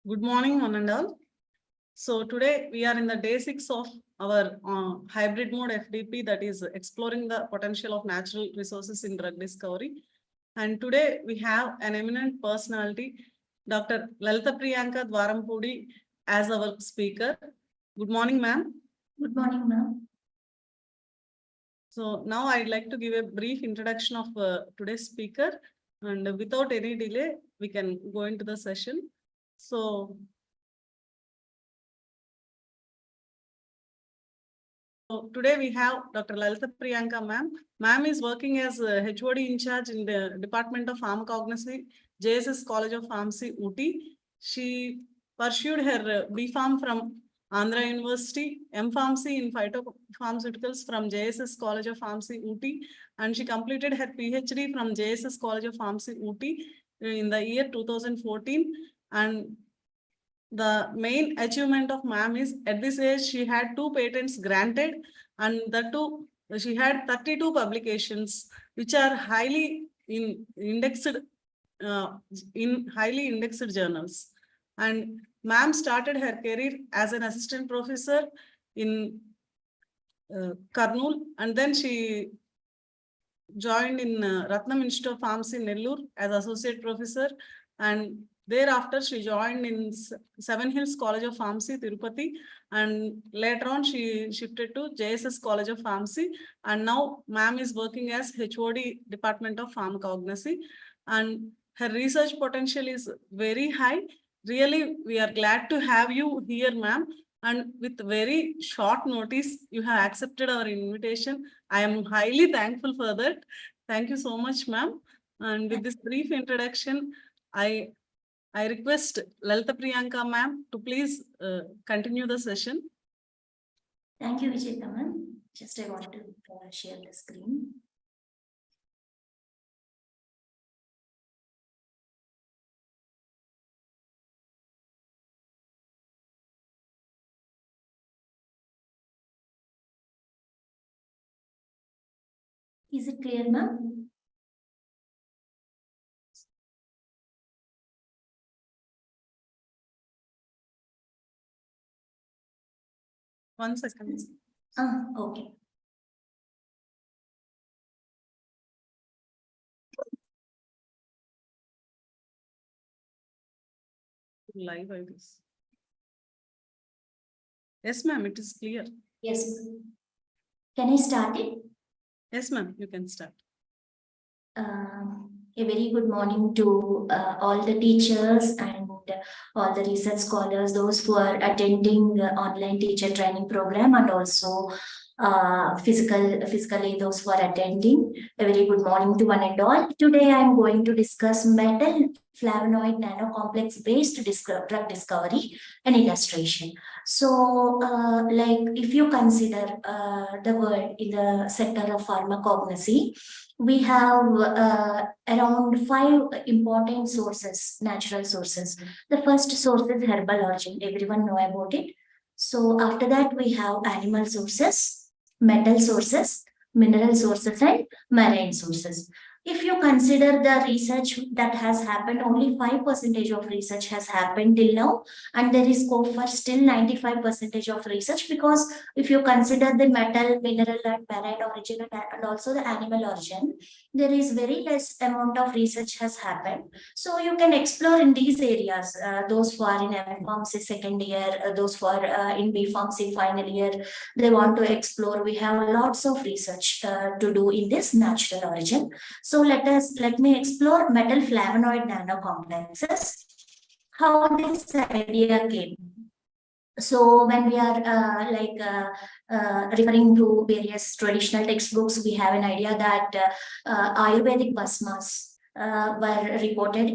Good morning, one and all. So today we are in the day 6 of our hybrid mode FDP, that is exploring the potential of natural resources in drug discovery. And today we have an eminent personality, Dr. Lalita Priyanka Dwarampudi, as our speaker. Good morning, ma'am. Good morning, ma'am. So now I'd like to give a brief introduction of today's speaker, and without any delay, we can go into the session. So today we have Dr. Lalita Priyanka ma'am. Ma'am is working as a HOD in charge in the Department of Pharmacognosy, JSS College of Pharmacy, Ooty. She pursued her B.Pharm from Andhra University, M.Pharmacy in Phytopharmaceuticals from JSS College of Pharmacy, Ooty, and she completed her PhD from JSS College of Pharmacy, Ooty in the year 2014. And the main achievement of ma'am is at this age she had 2 patents granted, and she had 32 publications which are highly indexed in highly indexed journals. And ma'am started her career as an assistant professor in Kurnool, and then she joined in Ratnam Institute of Pharmacy in Nellore as associate professor, and thereafter she joined in Seven Hills College of Pharmacy, Tirupati, and later on she shifted to JSS College of Pharmacy, and now ma'am is working as HOD Department of Pharmacognosy, and her research potential is very high. Really, we are glad to have you here, ma'am. And with very short notice, you have accepted our invitation. I am highly thankful for that. Thank you so much, ma'am. And with this brief introduction, I request Lalita Priyanka ma'am to please continue the session. Thank you, Vijayta ma'am. Just I want to share the screen. Is it clear, ma'am? One second. Okay. Live, I guess. Yes, ma'am, it is clear. Yes. Can I start it? Yes, ma'am, you can start. A very good morning to all the teachers and all the research scholars, those who are attending the online teacher training program, and also physically those who are attending. A very good morning to one and all. Today I am going to discuss metal flavonoid nanocomplex based drug discovery and illustration. So like if you consider the world in the sector of pharmacognosy, we have around 5 important sources, natural sources. The first source is herbal origin. Everyone know about it. So after that, we have animal sources, metal sources, mineral sources, and marine sources. If you consider the research that has happened, only 5% of research has happened till now, and there is scope for still 95% of research, because if you consider the metal, mineral, and marine origin and also the animal origin, there is very less amount of research has happened. So you can explore in these areas, those who are in M.Pharmacy second year, those who are in B.Pharmacy final year, they want to explore. We have lots of research to do in this natural origin. So let me explore metal flavonoid nanocomplexes, how this idea came. So when we are referring to various traditional textbooks, we have an idea that Ayurvedic basmas were reported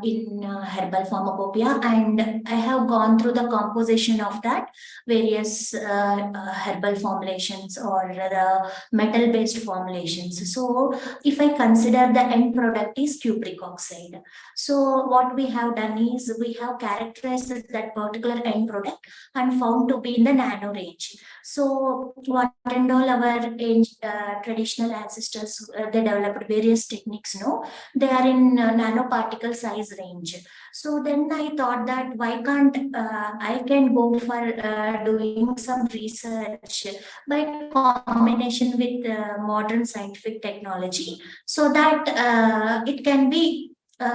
in herbal pharmacopoeia, and I have gone through the composition of that various herbal formulations or the metal based formulations. So if I consider the end product is cupric oxide, so what we have done is we have characterized that particular end product and found to be in the nano range. So what and all our traditional ancestors, they developed various techniques, no? they are in nanoparticle size range. So then I thought that why can't I can go for doing some research by combination with modern scientific technology, so that it can be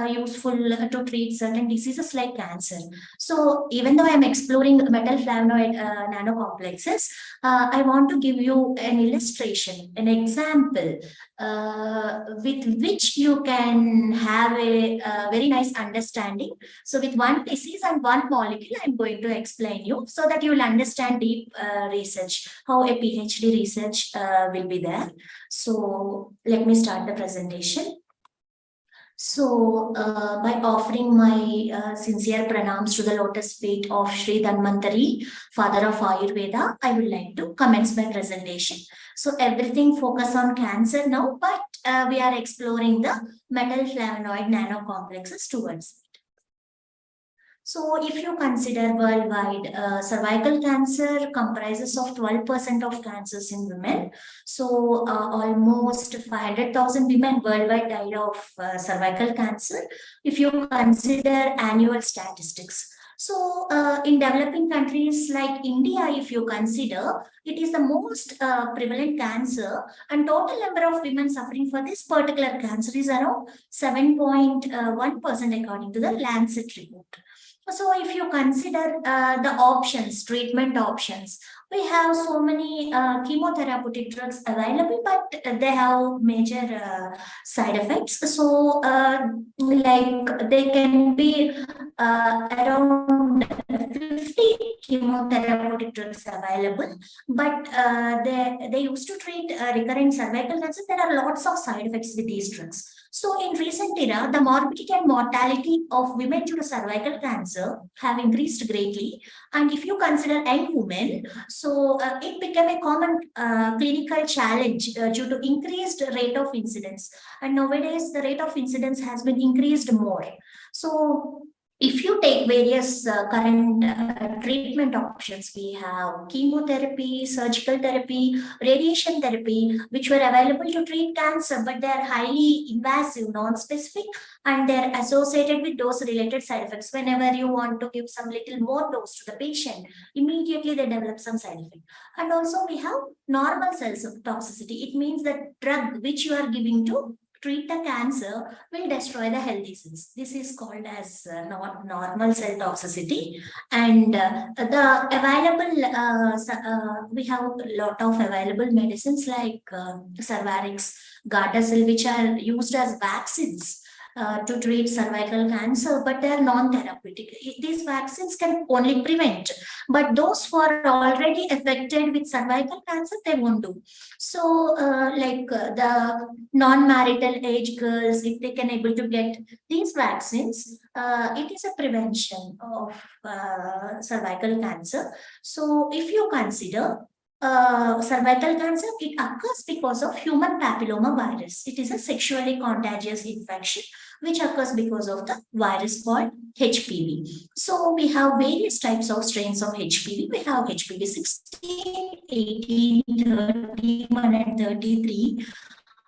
useful to treat certain diseases like cancer. So even though I'm exploring metal flavonoid nanocomplexes, I want to give you an illustration, an example with which you can have a very nice understanding. So with one disease and one molecule, I'm going to explain you so that you will understand deep research, how a PhD research will be there. So let me start the presentation. So, by offering my sincere pranams to the lotus feet of Sri Dhanvantari, father of Ayurveda, I would like to commence my presentation. So, everything focus on cancer now, but we are exploring the metal flavonoid nanocomplexes towards it. So, if you consider worldwide, cervical cancer comprises of 12% of cancers in women. So, almost 500,000 women worldwide died of cervical cancer, if you consider annual statistics. So, in developing countries like India, if you consider, it is the most prevalent cancer, and total number of women suffering for this particular cancer is around 7.1% according to the Lancet report. So if you consider the options, treatment options, we have so many chemotherapeutic drugs available, but they have major side effects. So like they can be around 50 chemotherapeutic drugs available, but they used to treat recurrent cervical cancer. There are lots of side effects with these drugs. So in recent era, the morbidity and mortality of women due to cervical cancer have increased greatly. And if you consider young women, so it became a common clinical challenge due to increased rate of incidence. And nowadays, the rate of incidence has been increased more. So if you take various current treatment options, we have chemotherapy, surgical therapy, radiation therapy, which were available to treat cancer, but they are highly invasive, non-specific, and they're associated with dose-related side effects. Whenever you want to give some little more dose to the patient, immediately they develop some side effect. And also we have normal cells of toxicity. It means that drug which you are giving to treat the cancer will destroy the healthy cells. This is called as normal cell toxicity. And the available, we have a lot of available medicines like Cervarix, Gardasil, which are used as vaccines to treat cervical cancer, but they are non-therapeutic. These vaccines can only prevent, but those who are already affected with cervical cancer, they won't do. So, the non-marital age girls, if they can able to get these vaccines, it is a prevention of cervical cancer. So, if you consider cervical cancer, it occurs because of human papilloma virus. It is a sexually contagious infection which occurs because of the virus called HPV. So we have various types of strains of HPV. We have HPV 16, 18, 31, and 33.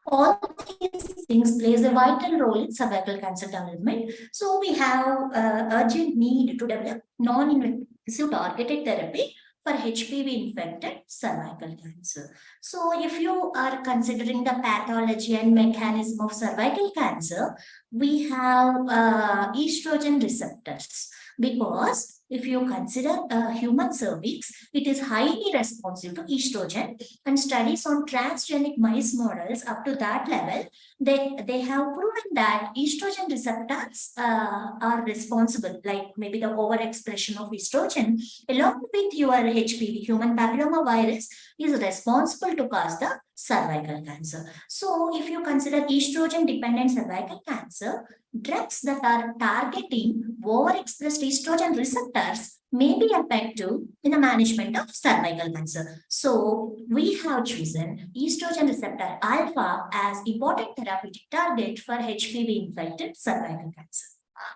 All these things plays a vital role in cervical cancer development. So we have urgent need to develop non-invasive targeted therapy for HPV infected cervical cancer. So if you are considering the pathology and mechanism of cervical cancer, we have estrogen receptors, because if you consider human cervix, it is highly responsive to estrogen, and studies on transgenic mice models up to that level, they have proven that estrogen receptors are responsible, like maybe the overexpression of estrogen along with your HPV, human papilloma virus, is responsible to cause the cervical cancer. So if you consider estrogen dependent cervical cancer, drugs that are targeting overexpressed estrogen receptors may be effective in the management of cervical cancer. So we have chosen estrogen receptor alpha as important therapeutic target for HPV infected cervical cancer.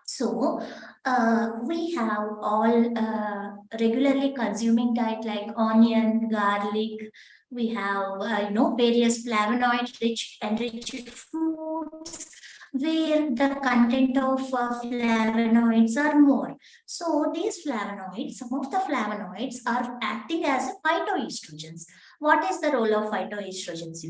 So we have all regularly consuming diet like onion, garlic. We have various flavonoid rich enriched foods, where the content of flavonoids are more. So these flavonoids, some of the flavonoids are acting as phytoestrogens. What is the role of phytoestrogens?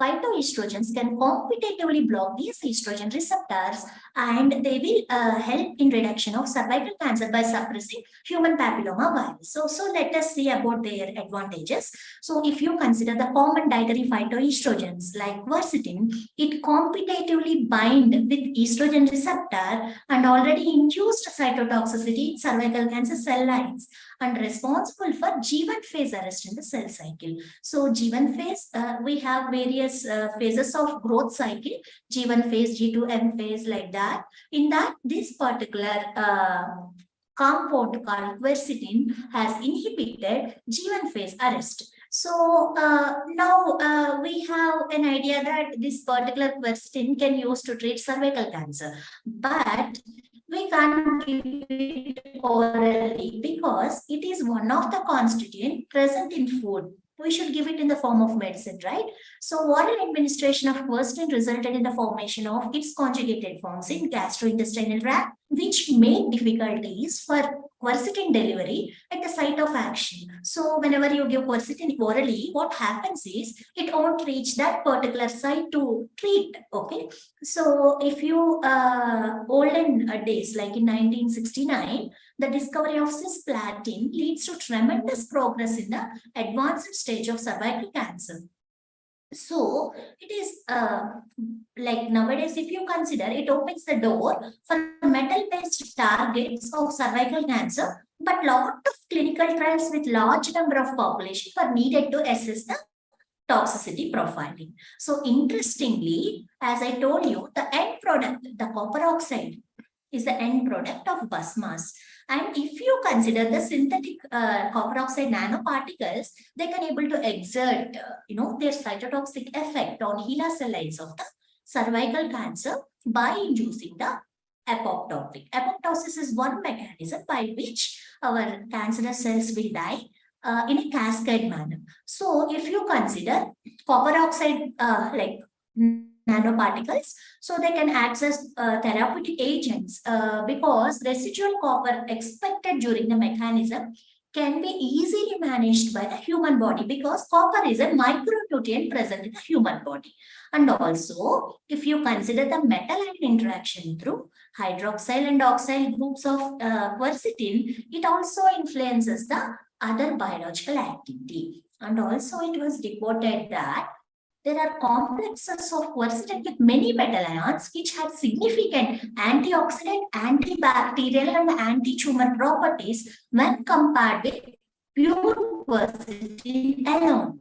Phytoestrogens can competitively block these estrogen receptors, and they will help in reduction of cervical cancer by suppressing human papilloma virus. So let us see about their advantages. So if you consider the common dietary phytoestrogens like quercetin, it competitively bind with estrogen receptor and already induced cytotoxicity in cervical cancer cell lines and responsible for G1 phase arrest in the cell cycle. So G1 phase, we have various phases of growth cycle, G1 phase, G2M phase, like that. In that, this particular compound called quercetin has inhibited G1 phase arrest. So now we have an idea that this particular quercetin can use to treat cervical cancer, but we can't give it orally because it is one of the constituents present in food. We should give it in the form of medicine, right? So oral administration of quercetin resulted in the formation of its conjugated forms in gastrointestinal tract, which made difficulties for quercetin delivery at the site of action. So whenever you give quercetin orally, what happens is it won't reach that particular site to treat, okay? So if you olden days, like in 1969, the discovery of cisplatin leads to tremendous progress in the advanced stage of cervical cancer. So it is like nowadays, if you consider, it opens the door for metal-based targets of cervical cancer, but lot of clinical trials with large number of population were needed to assess the toxicity profiling. So interestingly, as I told you, the end product, the copper oxide, is the end product of basmas. And if you consider the synthetic copper oxide nanoparticles, they can able to exert, their cytotoxic effect on HeLa cell lines of the cervical cancer by inducing the apoptotic. Apoptosis is one mechanism by which our cancerous cells will die in a cascade manner. So if you consider copper oxide like nanoparticles, so they can act as therapeutic agents because residual copper expected during the mechanism can be easily managed by the human body because copper is a micronutrient present in the human body. And also, if you consider the metal ion interaction through hydroxyl and oxyl groups of quercetin, it also influences the other biological activity. And also, it was reported that there are complexes of quercetin with many metal ions which have significant antioxidant, antibacterial, and anti-tumor properties when compared with pure quercetin alone.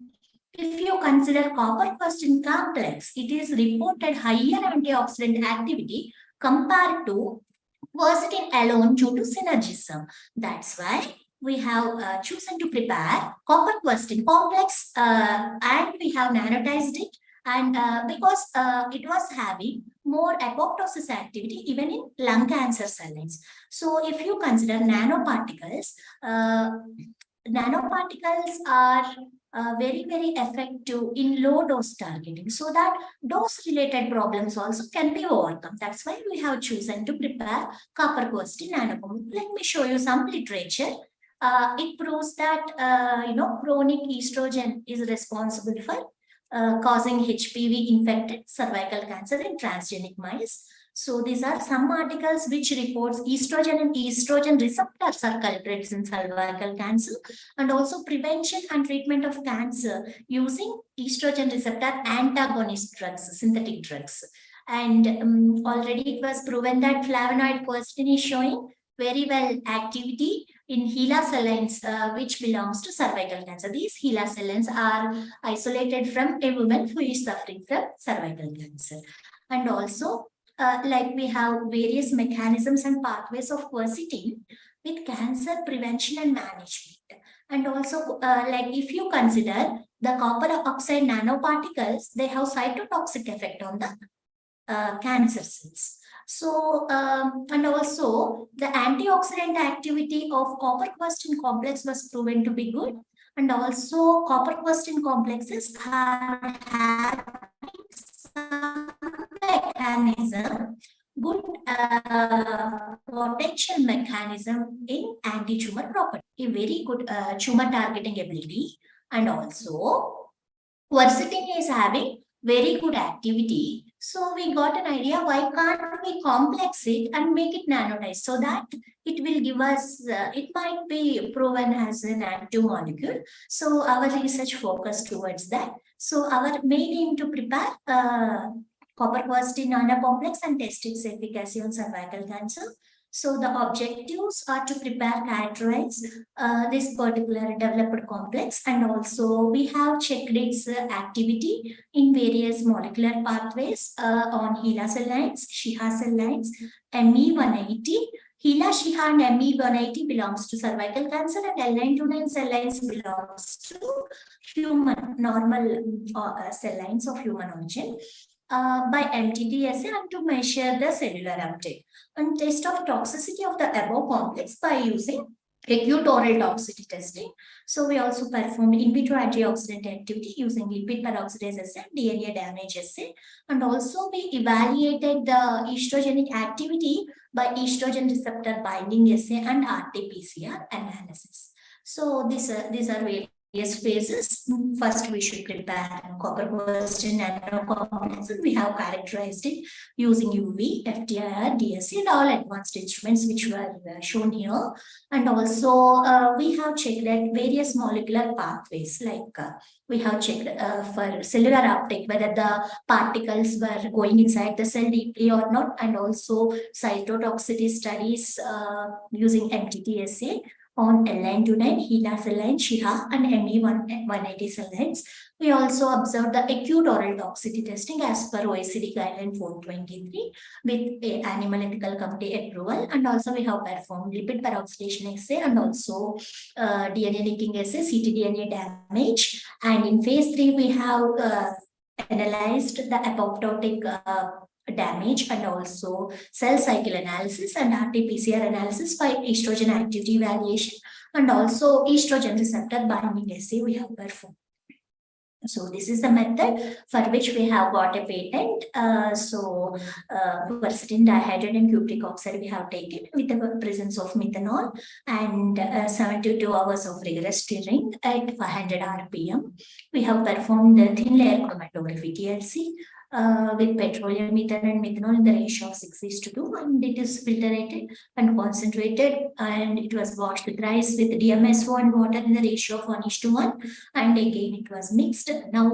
If you consider copper quercetin complex, it is reported higher antioxidant activity compared to quercetin alone due to synergism. That's why we have chosen to prepare copper quercetin complex and we have nanotized it, and because it was having more apoptosis activity even in lung cancer cell lines. So if you consider nanoparticles, nanoparticles are very, very effective in low dose targeting, so that dose related problems also can be overcome. That's why we have chosen to prepare copper quercetin nanocompound. Let me show you some literature. It proves that chronic estrogen is responsible for causing HPV infected cervical cancer in transgenic mice. So these are some articles which reports estrogen and estrogen receptors are culprits in cervical cancer, and also prevention and treatment of cancer using estrogen receptor antagonist drugs, synthetic drugs. And already it was proven that flavonoid quercetin is showing very well activity in HeLa cell lines, which belongs to cervical cancer. These HeLa cell lines are isolated from a woman who is suffering from cervical cancer. And also, like we have various mechanisms and pathways of quercetin with cancer prevention and management. And also, like if you consider the copper oxide nanoparticles, they have cytotoxic effect on the cancer cells. So, and also the antioxidant activity of copper quercetin complex was proven to be good. And also copper quercetin complexes are having some mechanism, good potential mechanism in anti-tumor property, a very good tumor targeting ability, and also quercetin is having very good activity. So we got an idea, why can't we complex it and make it nanotized so that it will give us, it might be proven as an active molecule. So our research focused towards that. So our main aim to prepare copper quercetin nanocomplex and test its efficacy on cervical cancer. So the objectives are to prepare, characterize this particular developed complex, and also we have checked its activity in various molecular pathways on HeLa cell lines, Shiha cell lines, ME180. HeLa, Shiha and ME180 belongs to cervical cancer, and L929 cell lines belongs to human, normal cell lines of human origin. By MTTSA and to measure the cellular uptake and test of toxicity of the above complex by using acute oral toxicity testing. So we also performed in vitro antioxidant activity using lipid peroxidase assay, DNA damage assay, and also we evaluated the estrogenic activity by estrogen receptor binding assay and RT-PCR analysis. So these are various phases. First, we should prepare copper quercetin nanocomplex. We have characterized it using UV, FTIR, DSC, and all advanced instruments which were shown here. And also, we have checked at various molecular pathways, like we have checked for cellular uptake, whether the particles were going inside the cell deeply or not, and also cytotoxicity studies using MTTSA on L929, HeLa cell line, Shiha, and ME180 cell lines. We also observed the acute oral toxicity testing as per OECD guideline 423 with a animal ethical committee approval, and also we have performed lipid peroxidation assay and also DNA nicking assay, ctDNA damage, and in phase 3 we have analyzed the apoptotic damage and also cell cycle analysis and RT-PCR analysis by estrogen activity evaluation, and also estrogen receptor binding assay we have performed. So this is the method for which we have got a patent. Quercetin dihydrogen cupric oxide we have taken with the presence of methanol and 72 hours of rigorous stirring at 500 RPM. We have performed the thin layer chromatography TLC with petroleum ether and methanol in the ratio of 6:2, and it is filtrated and concentrated, and it was washed thrice with DMSO and water in the ratio of 1:1, and again it was mixed. Now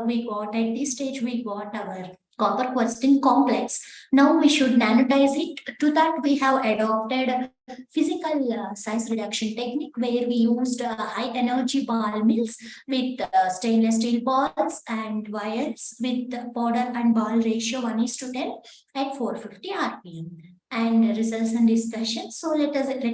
we got at this stage we got our copper quercetin complex. Now we should nanotize it. To that we have adopted physical size reduction technique where we used high energy ball mills with stainless steel balls and wires with powder and ball ratio 1:10 at 450 RPM. And results and discussion. So let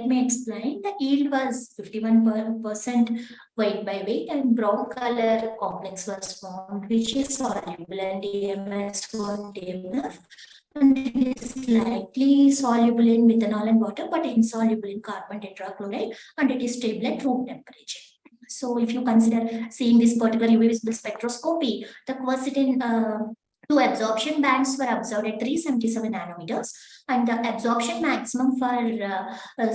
me explain. The yield was 51% weight by weight, and brown color complex was formed, which is soluble in DMSO TMF. And it is slightly soluble in methanol and water, but insoluble in carbon tetrachloride, and it is stable at room temperature. So if you consider seeing this particular UV visible spectroscopy, the quercetin two absorption bands were observed at 377 nanometers, and the absorption maximum for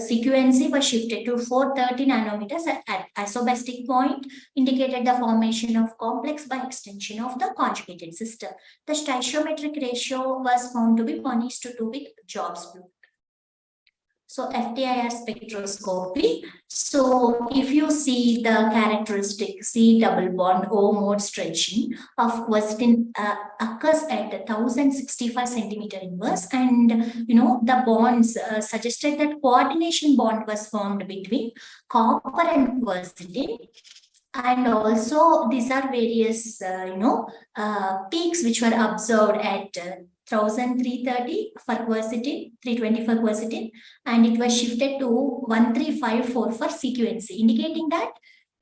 sequencing was shifted to 430 nanometers at isobastic point, indicated the formation of complex by extension of the conjugated system. The stoichiometric ratio was found to be 1:2 with Jobs blue. So FTIR spectroscopy. So if you see the characteristic C double bond O mode stretching of quercetin occurs at 1065 centimeter inverse, and the bonds suggested that coordination bond was formed between copper and quercetin. And also these are various peaks which were observed at 1330 for quercetin, 320 for quercetin, and it was shifted to 1354 for sequencing, indicating that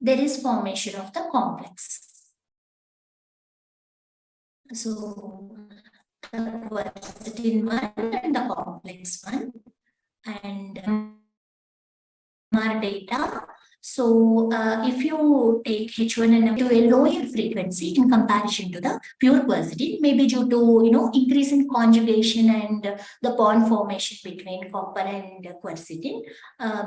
there is formation of the complex. So the quercetin one and the complex one, and our data So if you take H1 and to a lower frequency in comparison to the pure quercetin, maybe due to increase in conjugation and the bond formation between copper and quercetin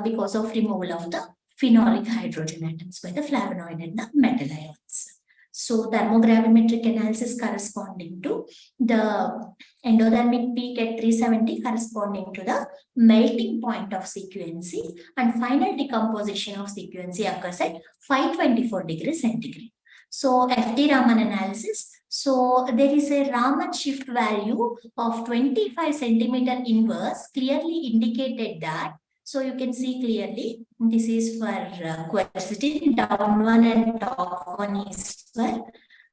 because of removal of the phenolic hydrogen atoms by the flavonoid and the metal ions. So thermogravimetric analysis corresponding to the endothermic peak at 370 corresponding to the melting point of sequency, and final decomposition of sequency occurs at 524 degrees centigrade. So FD Raman analysis. So there is a Raman shift value of 25 centimeter inverse clearly indicated that. So you can see clearly this is for quercetin, down one and top one is for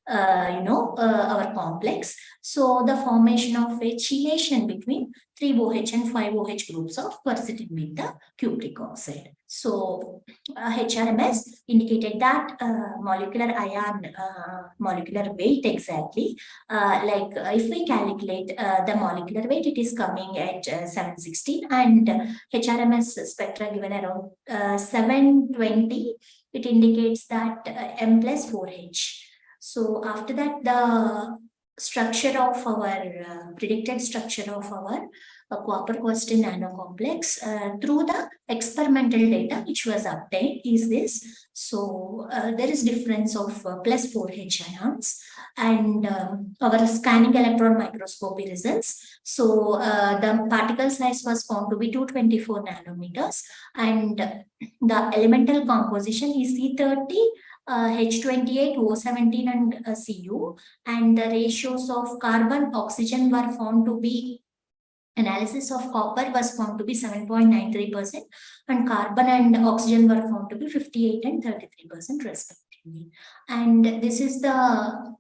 our complex. So the formation of a chelation between 3OH and 5OH groups of quercetin with the cupric oxide. So HRMS indicated that molecular ion, molecular weight exactly. If we calculate the molecular weight, it is coming at 716, and HRMS spectra given around 720. It indicates that M plus 4H. So after that, the structure of our predicted structure of our copper quercetin nanocomplex through the experimental data which was obtained is this. So there is difference of plus 4H ions, and our scanning electron microscopy results. So the particle size was found to be 224 nanometers, and the elemental composition is C30. H28, O17 and Cu, and the ratios of carbon oxygen were found to be, analysis of copper was found to be 7.93%, and carbon and oxygen were found to be 58 and 33% respectively. And this is the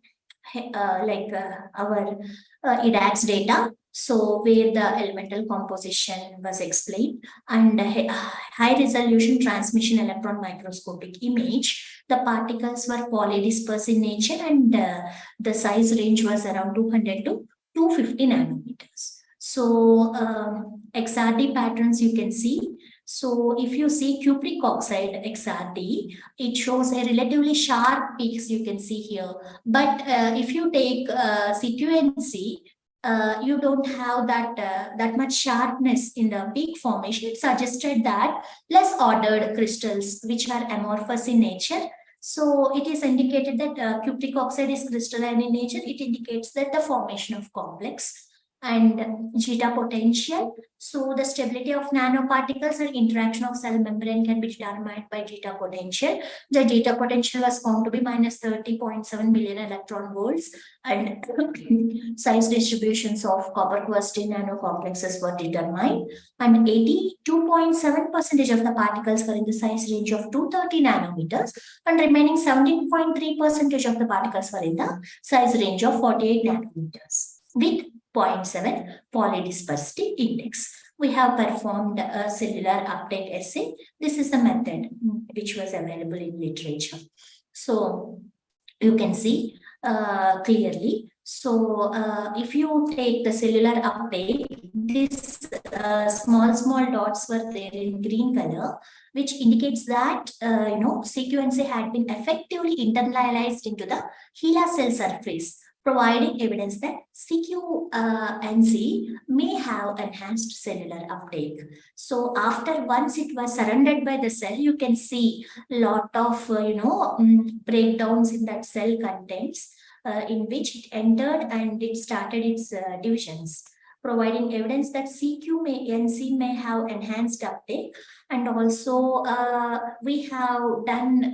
our EDAX data. So where the elemental composition was explained, and high resolution transmission electron microscopic image, the particles were polydispersed in nature, and the size range was around 200 to 250 nanometers. So XRD patterns you can see. So if you see cupric oxide XRD, it shows a relatively sharp peaks you can see here. But if you take sequency, you don't have that much sharpness in the peak formation. It suggested that less ordered crystals which are amorphous in nature. So it is indicated that cupric oxide is crystalline in nature. It indicates that the formation of complex. And zeta potential. So the stability of nanoparticles and interaction of cell membrane can be determined by zeta potential. The zeta potential was found to be minus 30.7 billion electron volts, and size distributions of copper quercetin nanocomplexes were determined, and 82.7% of the particles were in the size range of 230 nanometers, and remaining 17.3% of the particles were in the size range of 48 nanometers with 0.7 polydispersity index. We have performed a cellular uptake assay. This is the method which was available in literature. So you can see clearly. So if you take the cellular uptake, these small dots were there in green color, which indicates that sequency had been effectively internalized into the HeLa cell surface, providing evidence that CQNC may have enhanced cellular uptake. So after once it was surrendered by the cell, you can see a lot of breakdowns in that cell contents in which it entered and it started its divisions, providing evidence that CQNC may have enhanced uptake. And also we have done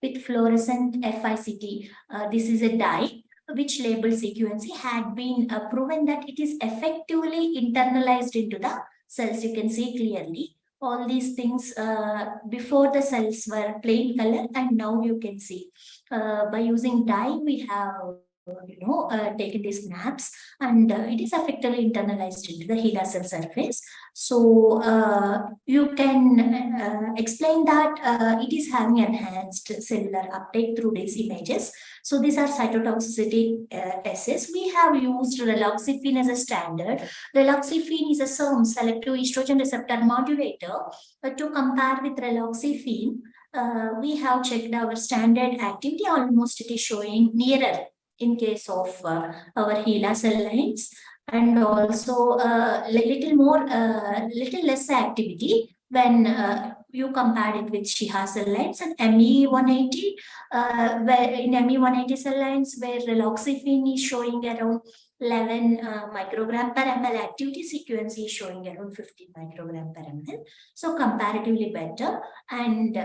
with fluorescent FICT. This is a dye which label sequency had been proven that it is effectively internalized into the cells. You can see clearly all these things before the cells were plain color, and now you can see by using dye we have taken these naps, and it is effectively internalized into the HeLa cell surface. So you can explain that it is having enhanced cellular uptake through these images. So these are cytotoxicity assays. We have used raloxifene as a standard. Raloxifene is a SERM, selective estrogen receptor modulator. To compare with raloxifene, we have checked our standard activity. Almost it is showing nearer in case of our HeLa cell lines, and also little less activity when you compare it with Shiha cell lines and ME180, where in ME180 cell lines where raloxifene is showing around 11 microgram per ml, activity sequence is showing around 15 microgram per ml. So comparatively better. And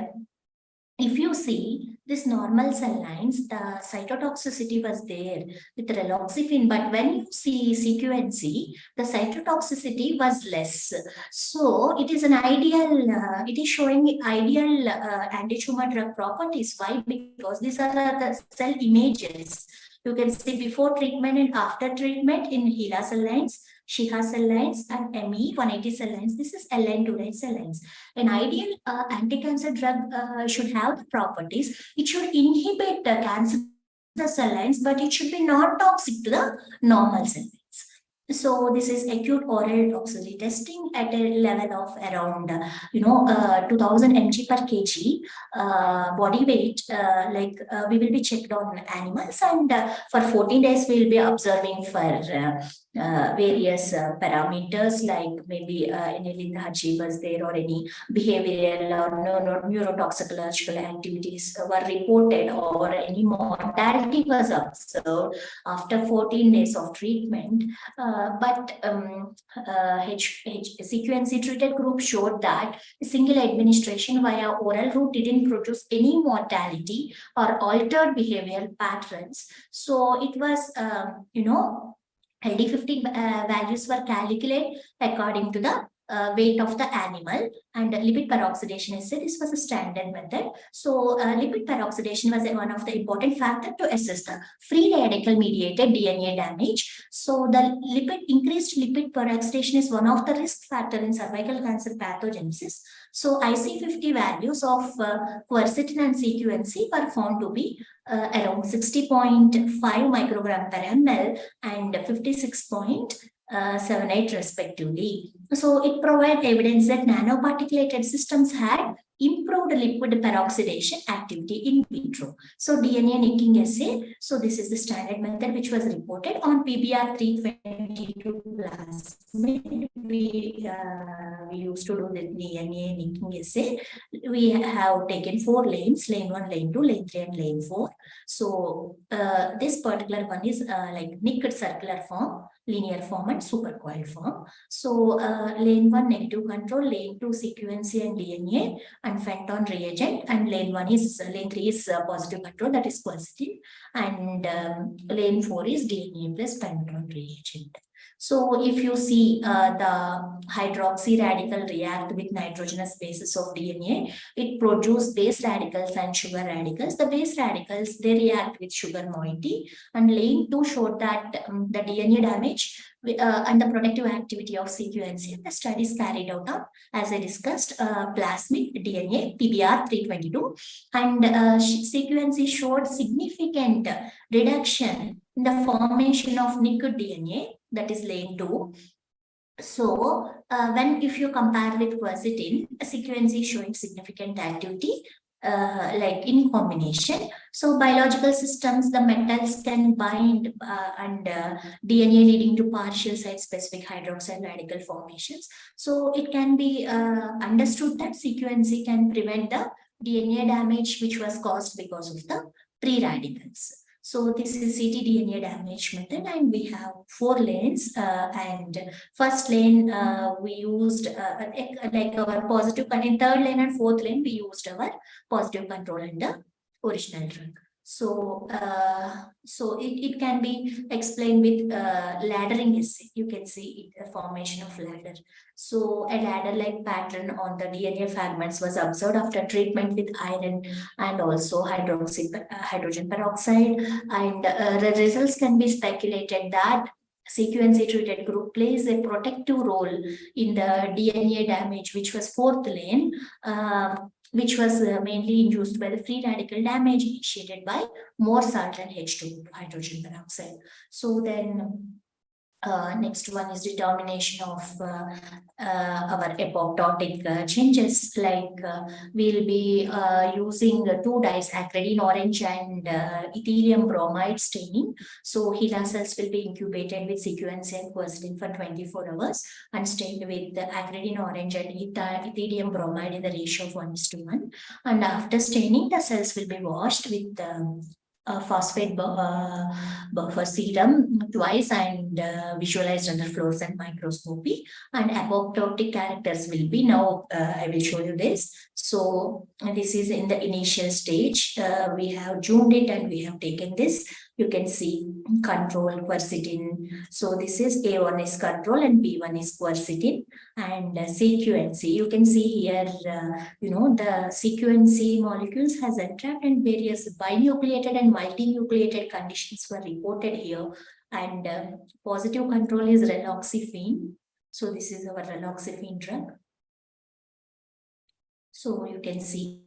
if you see this normal cell lines, the cytotoxicity was there with raloxifene, but when you see sequencing, the cytotoxicity was less. So it is an ideal, it is showing ideal anti-tumor drug properties. Why? Because these are the cell images. You can see before treatment and after treatment in HeLa cell lines, Shiha cell lines, and ME180 cell lines. This is LN2 cell lines. An ideal anti-cancer drug should have the properties. It should inhibit the cancer cell lines, but it should be not toxic to the normal cell lines. So this is acute oral toxicity testing at a level of around 2000 mg per kg body weight. We will be checked on animals, and for 14 days we will be observing for various parameters, like maybe any Linda achievers there or any behavioral or neurotoxicological activities were reported, or any mortality was observed after 14 days of treatment. But sequencing treated group showed that a single administration via oral route didn't produce any mortality or altered behavioral patterns. So it was, LD50 values were calculated according to the weight of the animal, and lipid peroxidation assay. This was a standard method. So lipid peroxidation was one of the important factors to assess the free radical mediated DNA damage. So the increased lipid peroxidation is one of the risk factors in cervical cancer pathogenesis. So IC50 values of quercetin and CQNC were found to be around 60.5 microgram per ml and 56.78 respectively. So it provides evidence that nanoparticulated systems had improved lipid peroxidation activity in vitro. So DNA nicking assay. So this is the standard method which was reported on PBR322 plasmid. We used to do the DNA nicking assay. We have taken 4 lanes: lane 1, lane 2, lane 3, and lane 4. So this particular one is like nicked circular form, linear form, and supercoiled form. So lane 1 negative control, lane 2 sequencing and DNA and Fenton reagent, and lane 3 is positive control, that is quercetin, and lane 4 is DNA plus Fenton reagent. So if you see the hydroxy radical react with nitrogenous bases of DNA, it produces base radicals and sugar radicals. The base radicals, they react with sugar moiety, and lane 2 showed that the DNA damage and the protective activity of sequencing. The studies carried out on, as I discussed, plasmid DNA PBR322, and sequencing showed significant reduction in the formation of nicked DNA, that is lane 2. So if you compare with quercetin, sequencing showing significant activity like in combination. So biological systems, the metals can bind and DNA leading to partial site-specific hydroxyl radical formations. So it can be understood that sequencing can prevent the DNA damage which was caused because of the free radicals. So this is ctDNA damage method, and we have 4 lanes. And first lane we used like our positive, in third lane and fourth lane we used our positive control and the original drug. So, it can be explained with laddering assay. You can see it, a formation of ladder. So a ladder-like pattern on the DNA fragments was observed after treatment with iron and also hydrogen peroxide. And the results can be speculated that sequence treated group plays a protective role in the DNA damage, which was fourth lane. Which was mainly induced by the free radical damage initiated by more salt and H2 hydrogen peroxide. So then next one is determination of our apoptotic changes, like we'll be using two dyes, acridine orange and ethylene bromide staining. So HeLa cells will be incubated with sequencing and quercetin for 24 hours and stained with the acridine orange and ethylene bromide in the ratio of 1:1. And after staining, the cells will be washed with phosphate buffer serum twice and visualized under fluorescent microscopy, and apoptotic characters will be now I will show you this. So this is in the initial stage. We have zoomed it and we have taken this. You can see control quercetin. So this is A1 is control and B1 is quercetin, and sequency. You can see here, the sequency molecules has entrapped and various binucleated and multinucleated conditions were reported here. And positive control is raloxifene. So this is our raloxifene drug. So you can see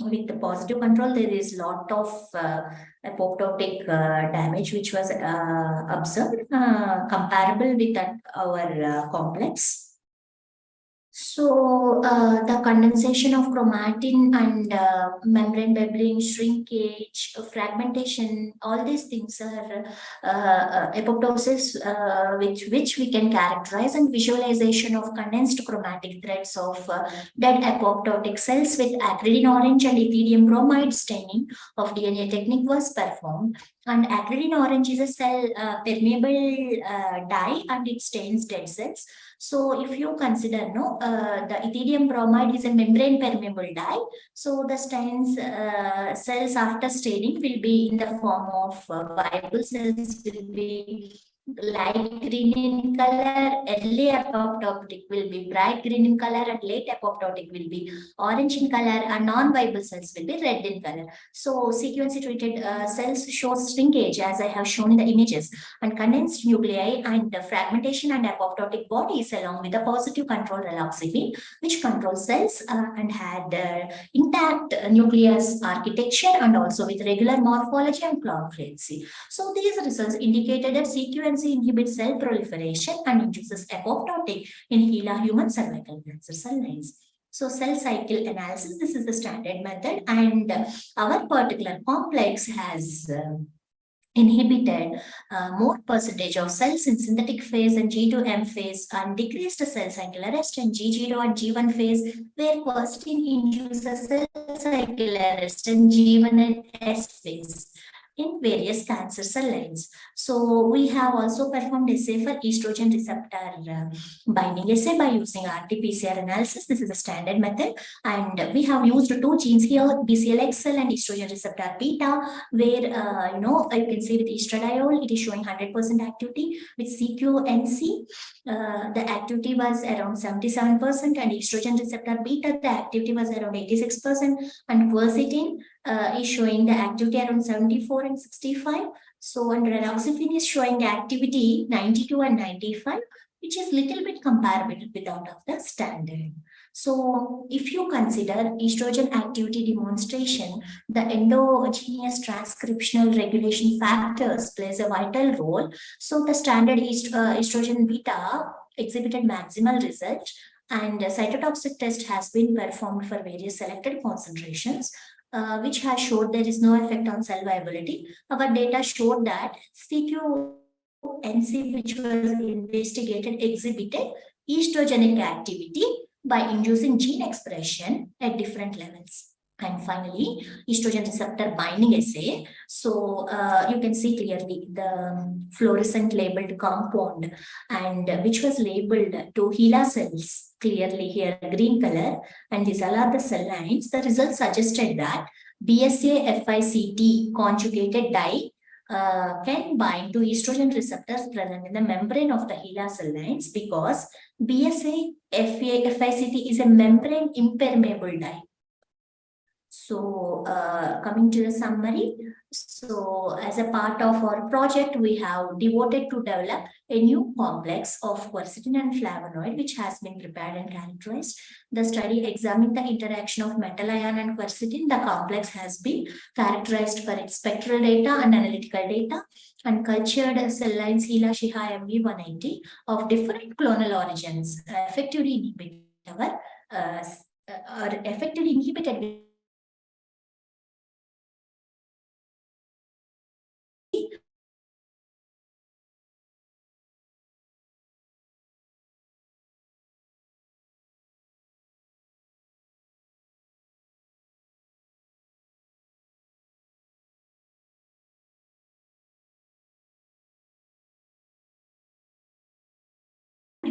with the positive control, there is lot of apoptotic damage which was observed, comparable with our complex. So the condensation of chromatin and membrane bubbling, shrinkage, fragmentation, all these things are apoptosis, which we can characterize, and visualization of condensed chromatic threads of dead apoptotic cells with acridine orange and ethylene bromide staining of DNA technique was performed. And acridine orange is a cell permeable dye and it stains dead cells. So if you consider the ethylene bromide is a membrane permeable dye, so the stains cells after staining will be in the form of viable cells, will be light green in color, early apoptotic will be bright green in color, and late apoptotic will be orange in color, and non-viable cells will be red in color. So sequence treated cells show shrinkage as I have shown in the images, and condensed nuclei and fragmentation and apoptotic bodies along with the positive control raloxifene, which controls cells and had intact nucleus architecture and also with regular morphology and clock frequency. So these results indicated that sequence inhibits cell proliferation and induces apoptotic in HeLa human cervical cancer cell lines. So cell cycle analysis, this is the standard method, and our particular complex has inhibited more percentage of cells in synthetic phase and G2M phase, and decreased cell cycle arrest in G0 and G1 phase, where quercetin induces cell cycle arrest in G1 and S phase in various cancer cell lines. So we have also performed assay for estrogen receptor binding assay by using RT-PCR analysis. This is a standard method, and we have used two genes here, BCLXL and estrogen receptor beta, where you can see with estradiol it is showing 100% activity. With CQNC, the activity was around 77%, and estrogen receptor beta, the activity was around 86%, and quercetin is showing the activity around 74 and 65. So, and raloxifene is showing the activity 92 and 95, which is little bit comparable with that of the standard. So, if you consider estrogen activity demonstration, the endogenous transcriptional regulation factors plays a vital role. So, the standard estrogen beta exhibited maximal result, and a cytotoxic test has been performed for various selected concentrations, which has showed there is no effect on cell viability. Our data showed that CQNC, which was investigated, exhibited estrogenic activity by inducing gene expression at different levels. And finally, estrogen receptor binding assay. So you can see clearly the fluorescent labeled compound, and which was labeled to HeLa cells, clearly here green color, and these are the cell lines. The results suggested that BSA FICT conjugated dye can bind to estrogen receptors present in the membrane of the HeLa cell lines because BSA FICT is a membrane impermeable dye. So coming to the summary, so as a part of our project, we have devoted to develop a new complex of quercetin and flavonoid, which has been prepared and characterized. The study examined the interaction of metal ion and quercetin. The complex has been characterized for its spectral data and analytical data, and cultured cell lines HeLa Shiha MV180 of different clonal origins effectively inhibited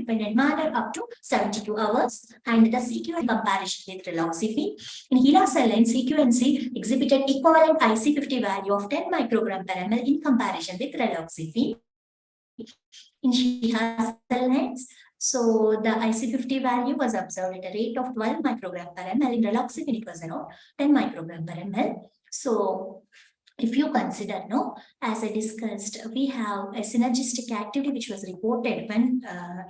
dependent manner up to 72 hours, and the CQ in comparison with raloxifene. In HeLa cell line, CQNC exhibited equivalent IC50 value of 10 microgram per ml in comparison with raloxifene. In Shiha cell lines, so the IC50 value was observed at a rate of 12 microgram per ml. In raloxifene, it was around 10 microgram per ml. So if you consider, as I discussed, we have a synergistic activity which was reported when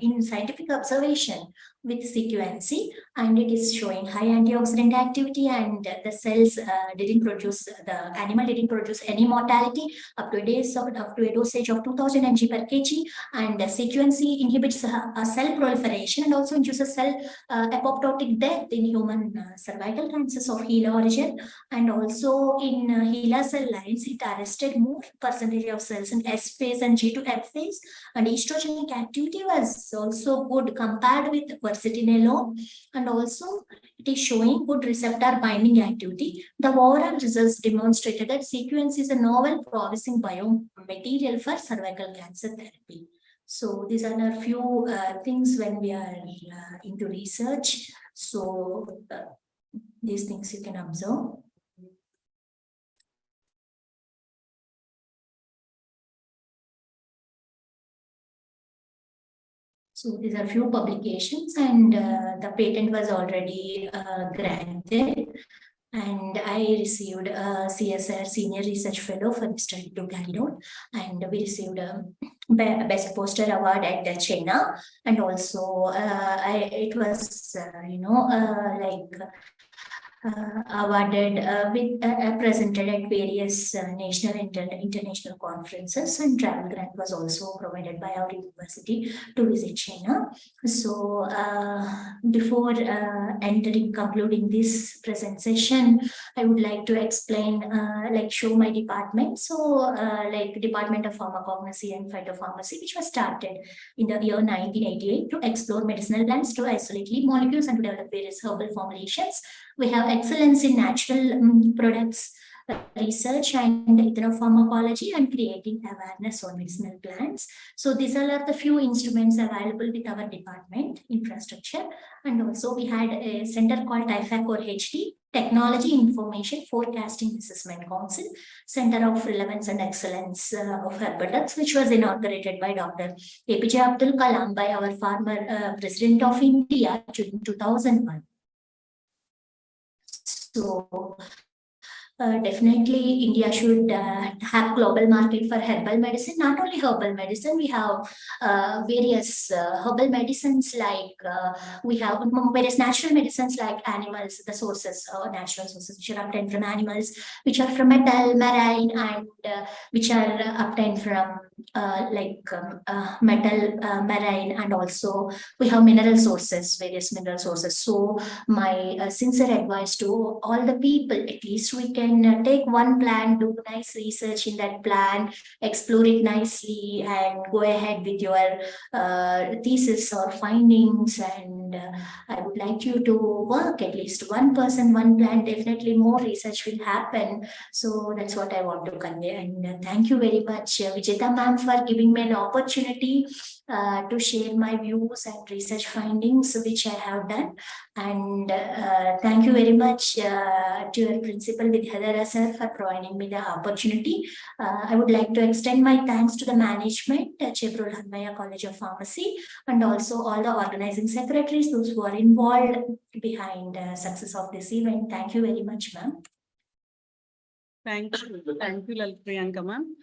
in scientific observation with CQNC, and it is showing high antioxidant activity, and the cells the animal didn't produce any mortality up to a dosage of 2000 mg per kg, and the CQNC inhibits cell proliferation and also induces cell apoptotic death in human cervical cancers of HeLa origin, and also in HeLa cell lines, it arrested more percentage of cells in S phase and G2F phase, and estrogenic activity was also good compared with quercetin alone, and also it is showing good receptor binding activity. The overall results demonstrated that CQNC is a novel promising biomaterial for cervical cancer therapy. So these are a few things when we are into research. So these things you can observe. So these are few publications, and the patent was already granted, and I received a CSR Senior Research Fellow for the study to carry out, and we received a Best Poster Award at China, and also it was awarded presented at various national and international conferences, and travel grant was also provided by our university to visit China. So before concluding this presentation, I would like to explain, show my department. So Department of Pharmacognosy and Phytopharmacy, which was started in the year 1988 to explore medicinal plants, to isolate leaf molecules, and to develop various herbal formulations. We have excellence in natural products research and ethnopharmacology, and creating awareness on medicinal plants. So these are the few instruments available with our department infrastructure. And also we had a center called TIFAC or HD, Technology Information Forecasting Assessment Council, Center of Relevance and Excellence of Herbal, which was inaugurated by Dr. APJ Abdul Kalam by our former President of India in 2001. So definitely India should have global market for herbal medicine. Not only herbal medicine, we have various herbal medicines, like we have various natural medicines like animals, the sources, natural sources which are obtained from animals, which are from metal, marine, and which are obtained from metal, marine, and also we have mineral sources, various mineral sources. So my sincere advice to all the people, at least we can take one plant, do nice research in that plant, explore it nicely, and go ahead with your thesis or findings. And I would like you to work at least one person, one plant. Definitely more research will happen. So that's what I want to convey. And thank you very much, Vijayta ma'am, for giving me an opportunity to share my views and research findings, which I have done. And thank you very much to your principal with Chowdavaram sir for providing me the opportunity. I would like to extend my thanks to the management, Chebrolu Hanumaiah College of Pharmacy, and also all the organizing secretaries, those who are involved behind success of this event. Thank you very much, ma'am. Thank you, Lalita Priyanka ma'am.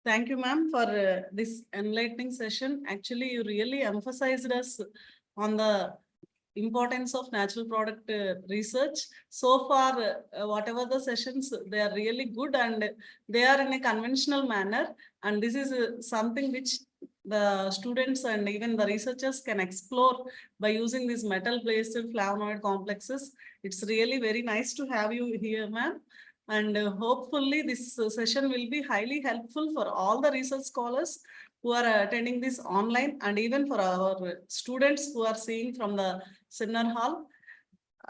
Thank you, ma'am, for this enlightening session. Actually, you really emphasized us on the importance of natural product research. So far, whatever the sessions, they are really good and they are in a conventional manner. And this is something which the students and even the researchers can explore by using these metal-based flavonoid complexes. It's really very nice to have you here, ma'am. And hopefully this session will be highly helpful for all the research scholars who are attending this online, and even for our students who are seeing from the seminar hall.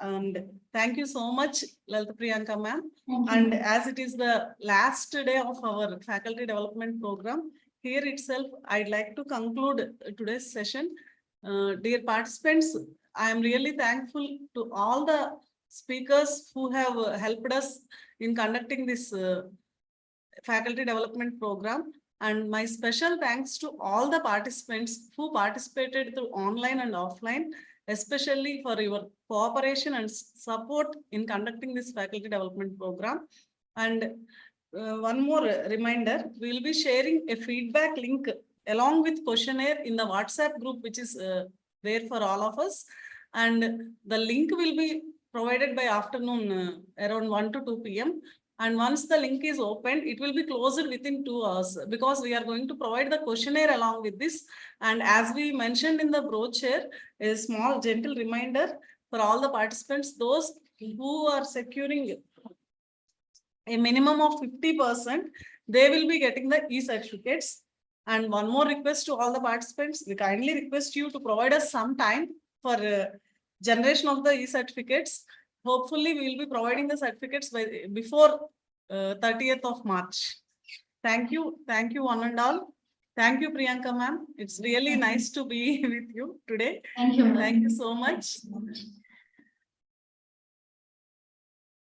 And thank you so much, Lalita Priyanka ma'am. And as it is the last day of our faculty development program, here itself, I'd like to conclude today's session. Dear participants, I am really thankful to all the speakers who have helped us in conducting this faculty development program. And my special thanks to all the participants who participated through online and offline, especially for your cooperation and support in conducting this faculty development program. And one more reminder, we will be sharing a feedback link along with questionnaire in the WhatsApp group, which is there for all of us. And the link will be provided by afternoon around 1 to 2 p.m. And once the link is opened, it will be closed within 2 hours, because we are going to provide the questionnaire along with this. And as we mentioned in the brochure, a small gentle reminder for all the participants, those who are securing a minimum of 50%, they will be getting the e-certificates. And one more request to all the participants, we kindly request you to provide us some time for generation of the e-certificates. Hopefully, we will be providing the certificates before 30th of March. Thank you one and all. Thank you, Priyanka ma'am. It's really nice to be with you today. Thank you, ma'am. Thank you so much.